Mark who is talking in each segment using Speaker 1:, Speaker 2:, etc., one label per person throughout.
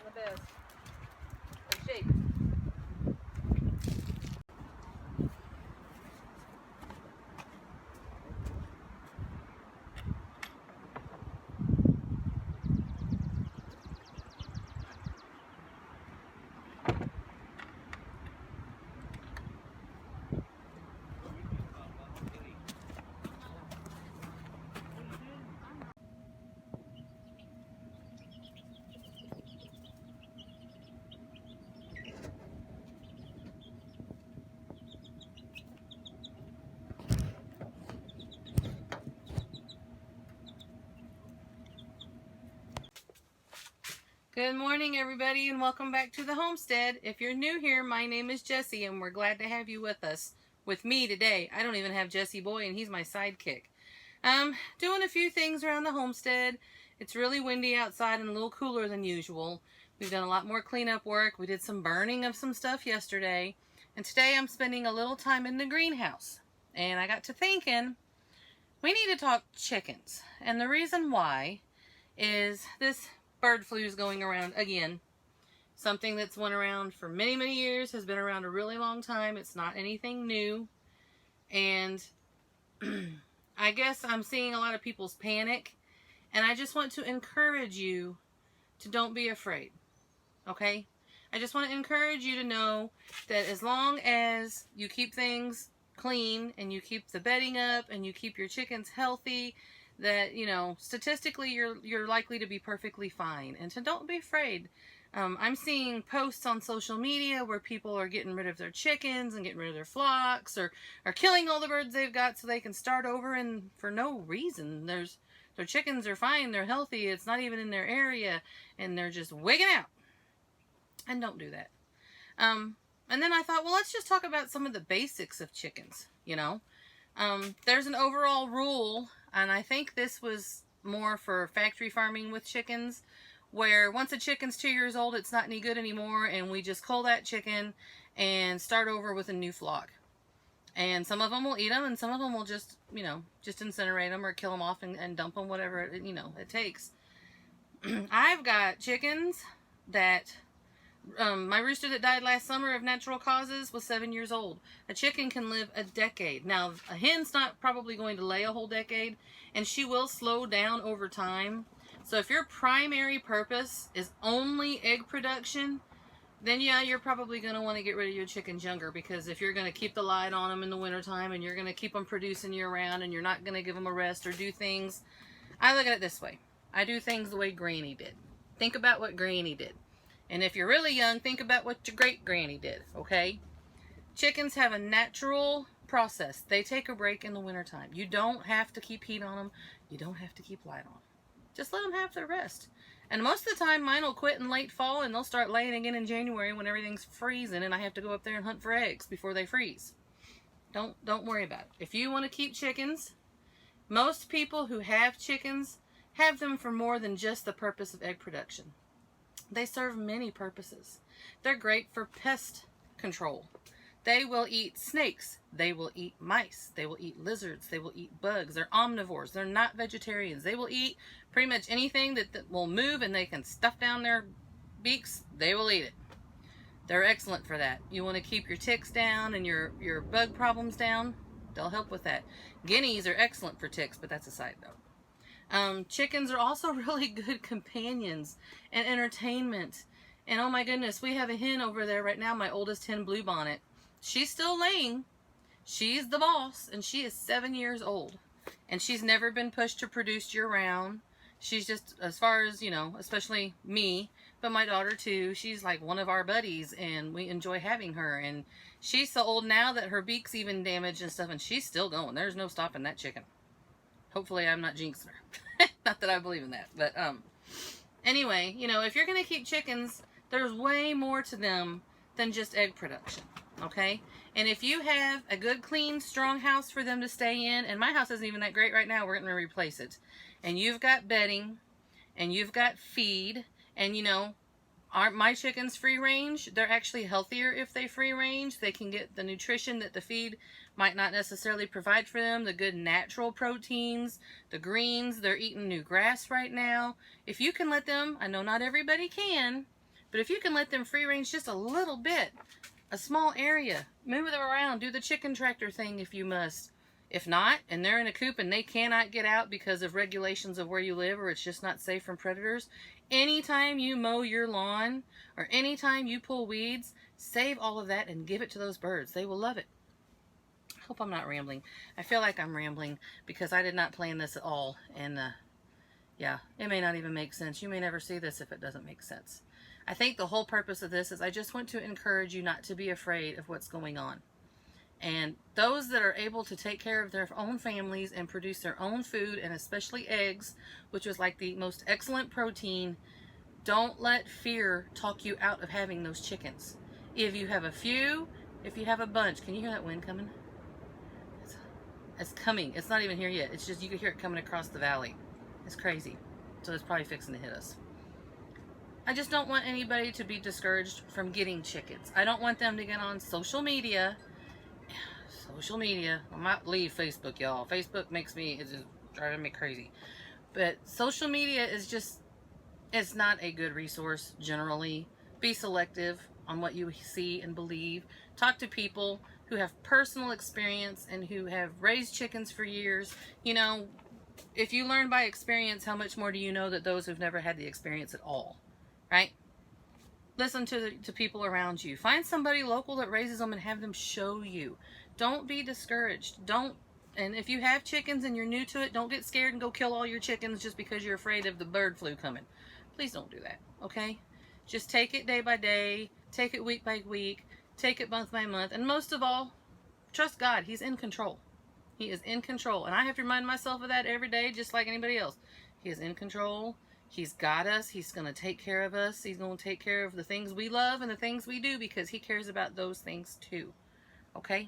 Speaker 1: the best. In shape. Good morning, everybody, and welcome back to the homestead. If you're new here, my name is Jessie, and we're glad to have you with us. With me today, I don't even have Jesse Boy, and he's my sidekick. Doing a few things around the homestead. It's really windy outside and a little cooler than usual. We've done a lot more cleanup work. We did some burning of some stuff yesterday, and today I'm spending a little time in the greenhouse. And I got to thinking, we need to talk chickens, and the reason why is this bird flu is going around again. Something that's went around for many, many years, has been around a really long time. It's not anything new. And I guess I'm seeing a lot of people's panic. And I just want to encourage you to don't be afraid. Okay? I just want to encourage you to know that as long as you keep things clean and you keep the bedding up and you keep your chickens healthy, that, you know, statistically you're likely to be perfectly fine. And so don't be afraid. I'm seeing posts on social media where people are getting rid of their chickens and getting rid of their flocks, or killing all the birds they've got so they can start over, and for no reason. Their chickens are fine, they're healthy, it's not even in their area, and they're just wigging out. And don't do that. And then I thought, well, let's just talk about some of the basics of chickens, you know. There's an overall rule, and I think this was more for factory farming with chickens, where once a chicken's 2 years old, it's not any good anymore, and we just cull that chicken and start over with a new flock. And some of them will eat them, and some of them will just, you know, just incinerate them or kill them off and dump them, whatever, it takes. I've got chickens that... my rooster that died last summer of natural causes was 7 years old. A chicken can live a decade. Now, a hen's not probably going to lay a whole decade, and she will slow down over time. So if your primary purpose is only egg production, then yeah, you're probably going to want to get rid of your chickens younger, because if you're going to keep the light on them in the wintertime and you're going to keep them producing year round and you're not going to give them a rest or do things, I look at it this way. I do things the way Granny did. Think about what Granny did. And if you're really young, think about what your great-granny did, okay? Chickens have a natural process. They take a break in the wintertime. You don't have to keep heat on them. You don't have to keep light on them. Just let them have their rest. And most of the time, mine will quit in late fall, and they'll start laying again in January when everything's freezing, and I have to go up there and hunt for eggs before they freeze. Don't worry about it. If you want to keep chickens, most people who have chickens have them for more than just the purpose of egg production. They serve many purposes. They're great for pest control. They will eat snakes. They will eat mice. They will eat lizards. They will eat bugs. They're omnivores. They're not vegetarians. They will eat pretty much anything that will move and they can stuff down their beaks. They will eat it. They're excellent for that. You want to keep your ticks down and your bug problems down? They'll help with that. Guineas are excellent for ticks, but that's a side note. Chickens are also really good companions and entertainment. And oh my goodness, we have a hen over there right now, my oldest hen, Bluebonnet. She's still laying. She's the boss, and she is 7 years old. And she's never been pushed to produce year-round. She's just, as far as, you know, especially me, but my daughter too, she's like one of our buddies, and we enjoy having her. And she's so old now that her beak's even damaged and stuff, and she's still going. There's no stopping that chicken. Hopefully I'm not jinxing her. Not that I believe in that, but anyway, you know, if you're going to keep chickens, there's way more to them than just egg production, okay? And if you have a good, clean, strong house for them to stay in, and my house isn't even that great right now, we're going to replace it, and you've got bedding, and you've got feed, and you know, aren't my chickens free range? They're actually healthier if they free range. They can get the nutrition that the feed might not necessarily provide for them, the good natural proteins, the greens. They're eating new grass right now. If you can let them, I know not everybody can, But if you can let them free range just a little bit, a small area, move them around, do the chicken tractor thing if you must. If not, and they're in a coop and they cannot get out because of regulations of where you live, or it's just not safe from predators, anytime you mow your lawn or anytime you pull weeds, save all of that and give it to those birds. They will love it. I hope I'm not rambling. I feel like I'm rambling because I did not plan this at all. And yeah, it may not even make sense. You may never see this if it doesn't make sense. I think the whole purpose of this is I just want to encourage you not to be afraid of what's going on. And those that are able to take care of their own families and produce their own food, and especially eggs, which is like the most excellent protein, don't let fear talk you out of having those chickens. If you have a few, if you have a bunch, can you hear that wind coming? It's coming. It's not even here yet. It's just you can hear it coming across the valley. It's crazy. So it's probably fixing to hit us. I just don't want anybody to be discouraged from getting chickens. I don't want them to get on social media. I might leave Facebook, y'all. Facebook makes me, it's just driving me crazy. But social media is just, it's not a good resource generally. Be selective on what you see and believe. Talk to people who have personal experience and who have raised chickens for years. You know, if you learn by experience, how much more do you know that those who've never had the experience at all, right? Listen to people around you. Find somebody local that raises them and have them show you. Don't be discouraged. And if you have chickens and you're new to it, don't get scared and go kill all your chickens just because you're afraid of the bird flu coming. Please don't do that, okay? Just take it day by day, take it week by week, take it month by month, and most of all, trust God. He's in control. He is in control, and I have to remind myself of that every day, just like anybody else. He is in control. He's got us. He's going to take care of us. He's going to take care of the things we love and the things we do because he cares about those things too, okay?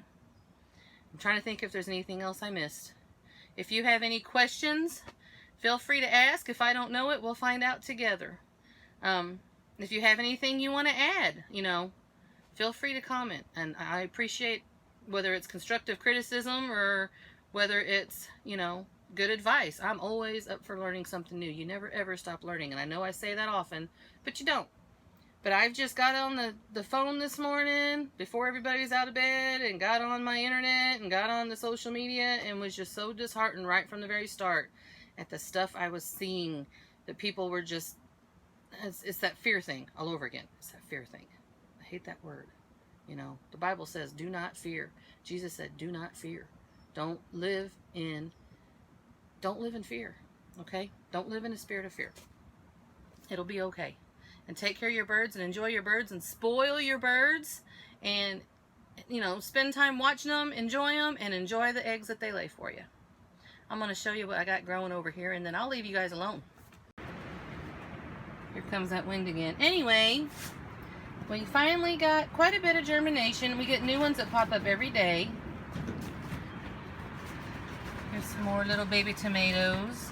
Speaker 1: I'm trying to think if there's anything else I missed. If you have any questions, feel free to ask. If I don't know it, we'll find out together. If you have anything you want to add, you know, feel free to comment. And I appreciate whether it's constructive criticism or whether it's, you know, good advice. I'm always up for learning something new. You never ever stop learning. And I know I say that often, but you don't. But I've just got on the phone this morning before everybody's out of bed and got on my internet and got on the social media and was just so disheartened right from the very start at the stuff I was seeing that people were just, it's that fear thing all over again. It's that fear thing. I hate that word. You know, the Bible says, do not fear. Jesus said, do not fear. Don't live in fear, okay? Don't live in a spirit of fear. It'll be okay. And take care of your birds and enjoy your birds and spoil your birds and, you know, spend time watching them, enjoy them, and enjoy the eggs that they lay for you. I'm going to show you what I got growing over here, and then I'll leave you guys alone. Here comes that wind again. Anyway, we finally got quite a bit of germination. We get new ones that pop up every day. Here's some more little baby tomatoes.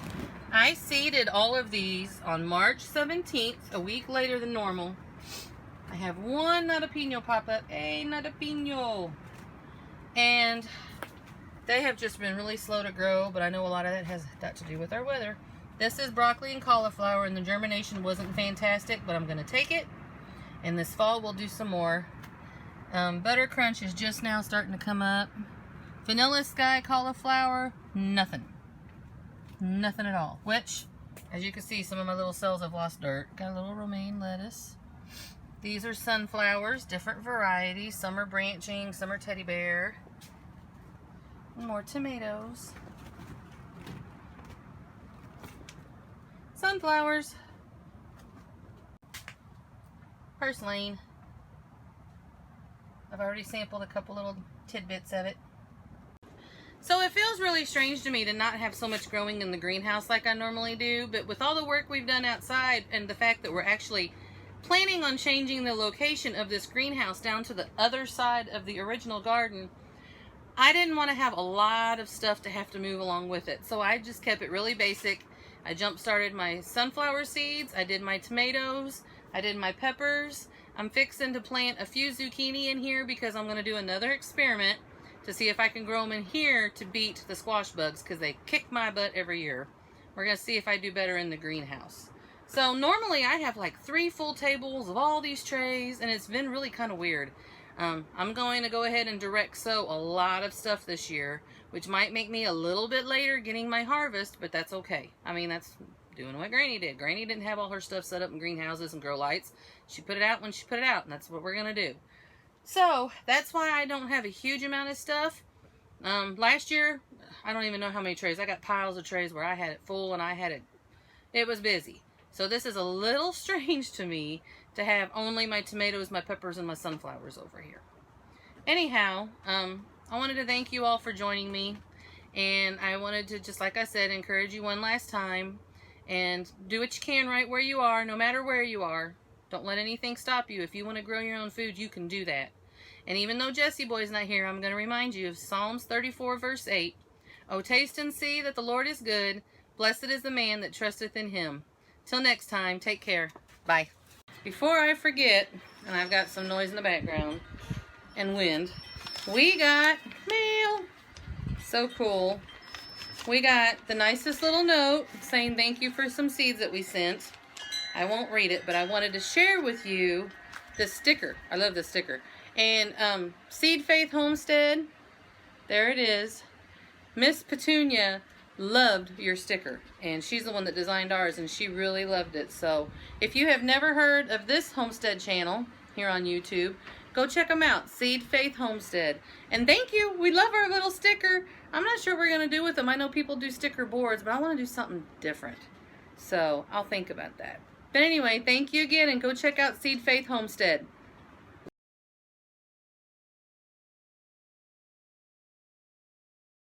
Speaker 1: I seeded all of these on March 17th, a week later than normal. I have one Nutapino pop up. Hey, Nutapino! And they have just been really slow to grow, but I know a lot of that has got to do with our weather. This is broccoli and cauliflower, and the germination wasn't fantastic, but I'm going to take it. And this fall we'll do some more. Butter Crunch is just now starting to come up. Vanilla Sky cauliflower, nothing. Nothing at all. Which, as you can see, some of my little cells have lost dirt. Got a little romaine lettuce. These are sunflowers, different varieties. Some are branching, some are teddy bear. More tomatoes. Sunflowers. Purslane. I've already sampled a couple little tidbits of it. So it feels really strange to me to not have so much growing in the greenhouse like I normally do, but with all the work we've done outside and the fact that we're actually planning on changing the location of this greenhouse down to the other side of the original garden, I didn't want to have a lot of stuff to have to move along with it. So I just kept it really basic. I jump-started my sunflower seeds, I did my tomatoes, I did my peppers. I'm fixing to plant a few zucchini in here because I'm going to do another experiment to see if I can grow them in here to beat the squash bugs because they kick my butt every year. We're going to see if I do better in the greenhouse. So normally I have like 3 full tables of all these trays, and it's been really kind of weird. I'm going to go ahead and direct sow a lot of stuff this year, which might make me a little bit later getting my harvest, but that's okay. I mean, that's doing what Granny did. Granny didn't have all her stuff set up in greenhouses and grow lights. She put it out when she put it out, and that's what we're going to do. So that's why I don't have a huge amount of stuff. Last year, I don't even know how many trays. I got piles of trays where I had it full and it was busy. So this is a little strange to me to have only my tomatoes, my peppers, and my sunflowers over here. Anyhow, I wanted to thank you all for joining me. And I wanted to, just like I said, encourage you one last time. And do what you can right where you are, no matter where you are. Don't let anything stop you. If you want to grow your own food, you can do that. And even though Jesse Boy's not here, I'm going to remind you of Psalms 34, verse 8. Oh, taste and see that the Lord is good. Blessed is the man that trusteth in him. Till next time, take care. Bye. Before I forget, and I've got some noise in the background and wind, we got mail. So cool. We got the nicest little note saying thank you for some seeds that we sent. I won't read it, but I wanted to share with you the sticker. I love this sticker. And Seed Faith Homestead, there it is. Miss Petunia loved your sticker, and she's the one that designed ours, and she really loved it. So if you have never heard of this homestead channel here on YouTube, go check them out, Seed Faith Homestead. And thank you. We love our little sticker. I'm not sure what we're going to do with them. I know people do sticker boards, but I want to do something different. So I'll think about that. But anyway, thank you again, and go check out Seed Faith Homestead.